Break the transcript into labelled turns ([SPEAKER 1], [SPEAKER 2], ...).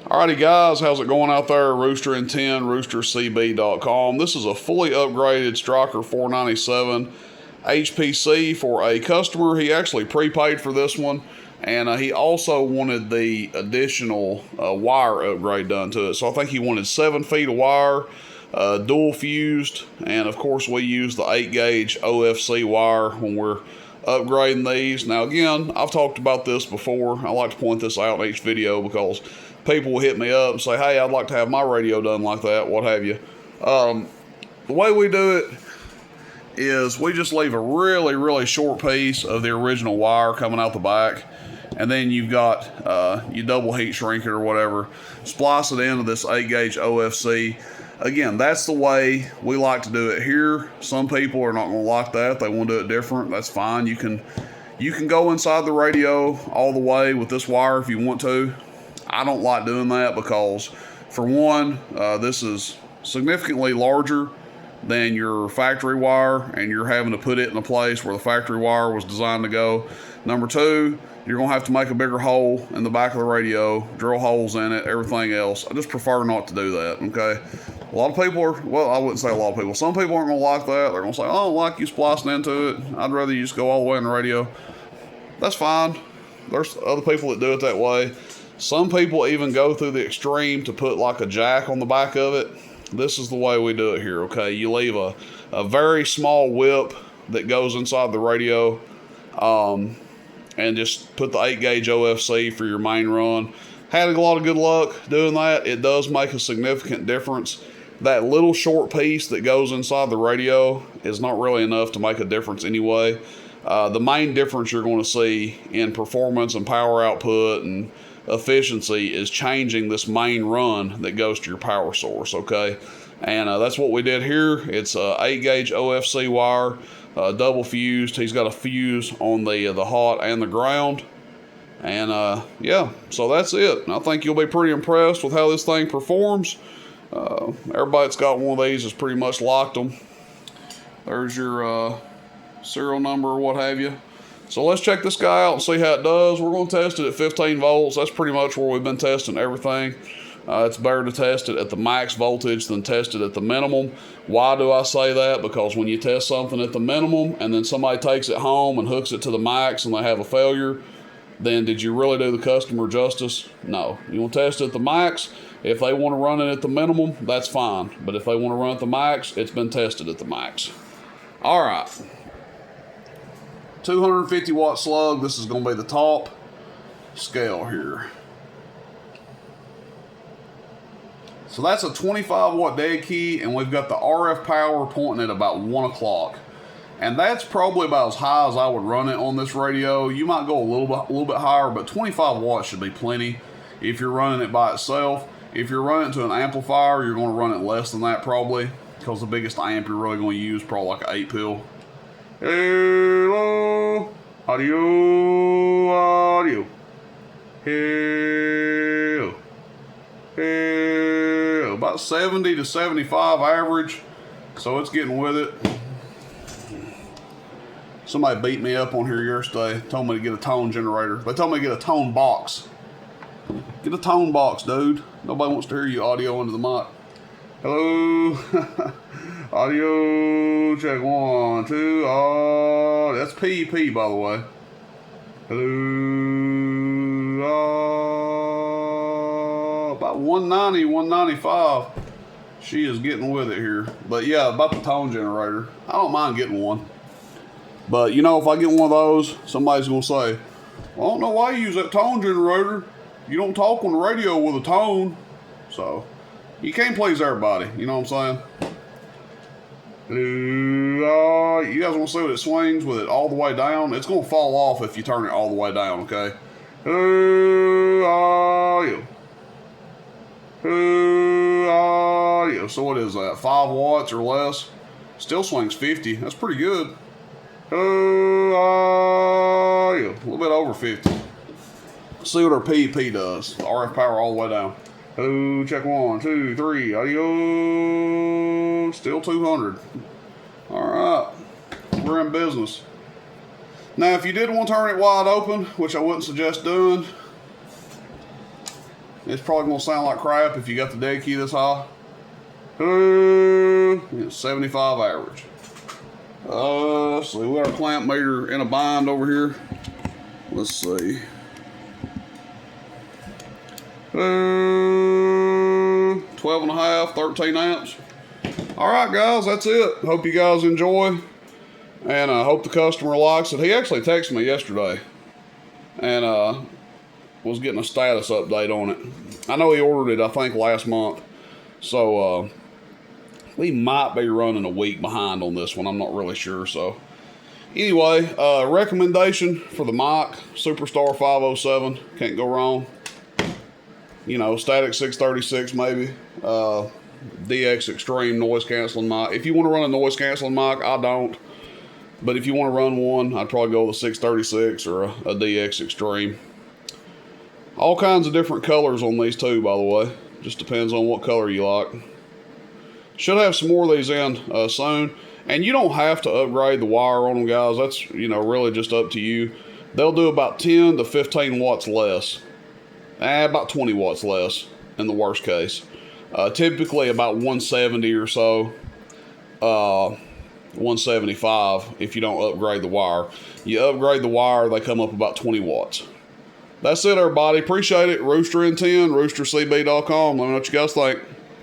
[SPEAKER 1] Alrighty guys, how's it going out there? Rooster and 10, roostercb.com. This is a fully upgraded Stryker 497 HPC for a customer. He actually prepaid for this one, and he also wanted the additional wire upgrade done to it. So I think he wanted 7 feet of wire, dual fused, and of course we use the 8 gauge OFC wire when we're upgrading these. Now again, I've talked about this before. I like to point this out in each video because people will hit me up and say, hey, I'd like to have my radio done like that, what have you. The way we do it is we just leave a really short piece of the original wire coming out the back, and then you've got you double heat shrink it or whatever, splice it into this 8 gauge OFC. Again, that's the way we like to do it here. Some people are not going to like that. They want to do it different. That's fine. You can go inside the radio all the way with this wire if you want to. I don't like doing that because, for one, this is significantly larger than your factory wire, and you're having to put it in a place where the factory wire was designed to go. Number two, you're going to have to make a bigger hole in the back of the radio, drill holes in it, everything else. I just prefer not to do that, okay? A lot of people are, well, I wouldn't say a lot of people. Some people aren't going to like that. They're going to say, oh, I don't like you splicing into it. I'd rather you just go all the way in the radio. That's fine. There's other people that do it that way. Some people even go through the extreme to put like a jack on the back of it. This is the way we do it here, okay? You leave a very small whip that goes inside the radio, and just put the 8 gauge OFC for your main run. Had a lot of good luck doing that. It does make a significant difference. That little short piece that goes inside the radio is not really enough to make a difference anyway. The main difference you're going to see in performance and power output and efficiency is changing this main run that goes to your power source, okay? And that's what we did here. It's a 8 gauge OFC wire, double fused. He's got a fuse on the hot and the ground. And yeah, so that's it. And I think you'll be pretty impressed with how this thing performs. Everybody that's got one of these has pretty much locked them. There's your serial number or what have you. So let's check this guy out and see how it does. We're going to test it at 15 volts. That's pretty much where we've been testing everything. It's better to test it at the max voltage than test it at the minimum. Why do I say that? Because when you test something at the minimum and then somebody takes it home and hooks it to the max and they have a failure, then did you really do the customer justice? No. You want to test it at the max. If they want to run it at the minimum, that's fine. But if they want to run at the max, it's been tested at the max. All right. 250 watt slug. This is going to be the top scale here. So that's a 25 watt dead key, and we've got the RF power pointing at about 1 o'clock. And that's probably about as high as I would run it on this radio. You might go a little bit higher, but 25 watts should be plenty if you're running it by itself. If you're running it to an amplifier, you're going to run it less than that probably, because the biggest amp you're really going to use is probably like an 8 pill. Hello, audio, hello, about 70 to 75 average, so it's getting with it. Somebody beat me up on here yesterday, told me to get a tone generator. They told me to get a tone box. Get a tone box, dude. Nobody wants to hear you audio into the mic. Hello. Audio check 1, 2. Oh, that's PEP, by the way. Hello. About 190, 195. She is getting with it here. But yeah, about the tone generator. I don't mind getting one. But you know, if I get one of those, somebody's going to say, well, I don't know why you use that tone generator. You don't talk on the radio with a tone. So, you can't please everybody. You know what I'm saying? You guys want to see what it swings with it all the way down? It's going to fall off if you turn it all the way down, okay? So what is that? 5 watts or less? Still swings 50. That's pretty good. A little bit over 50. See what our PEP does. The RF power all the way down. Hello, check 1, 2, 3. Audio. Still 200. All right. We're in business. Now, if you did want to turn it wide open, which I wouldn't suggest doing, It's probably going to sound like crap if you got the dead key this high. 75 average. Let's see, we got our clamp meter in a bind over here. Let's see. 12 and a half, 13 amps. All right, guys, that's it. Hope you guys enjoy, and I hope the customer likes it. He actually texted me yesterday, and was getting a status update on it. I know he ordered it, I think, last month, so we might be running a week behind on this one. I'm not really sure. So anyway, recommendation for the mic, Superstar 507. Can't go wrong. You know, static 636 maybe. DX Extreme noise canceling mic. If you want to run a noise canceling mic, I don't. But if you want to run one, I'd probably go with a 636 or a DX Extreme. All kinds of different colors on these too, by the way. Just depends on what color you like. Should have some more of these in soon. And you don't have to upgrade the wire on them, guys. That's, you know, really just up to you. They'll do about 10 to 15 watts less. About 20 watts less in the worst case. Typically about 170 or so. 175 if you don't upgrade the wire. You upgrade the wire, they come up about 20 watts. That's it, everybody. Appreciate it. Rooster in 10, roostercb.com. Let me know what you guys think.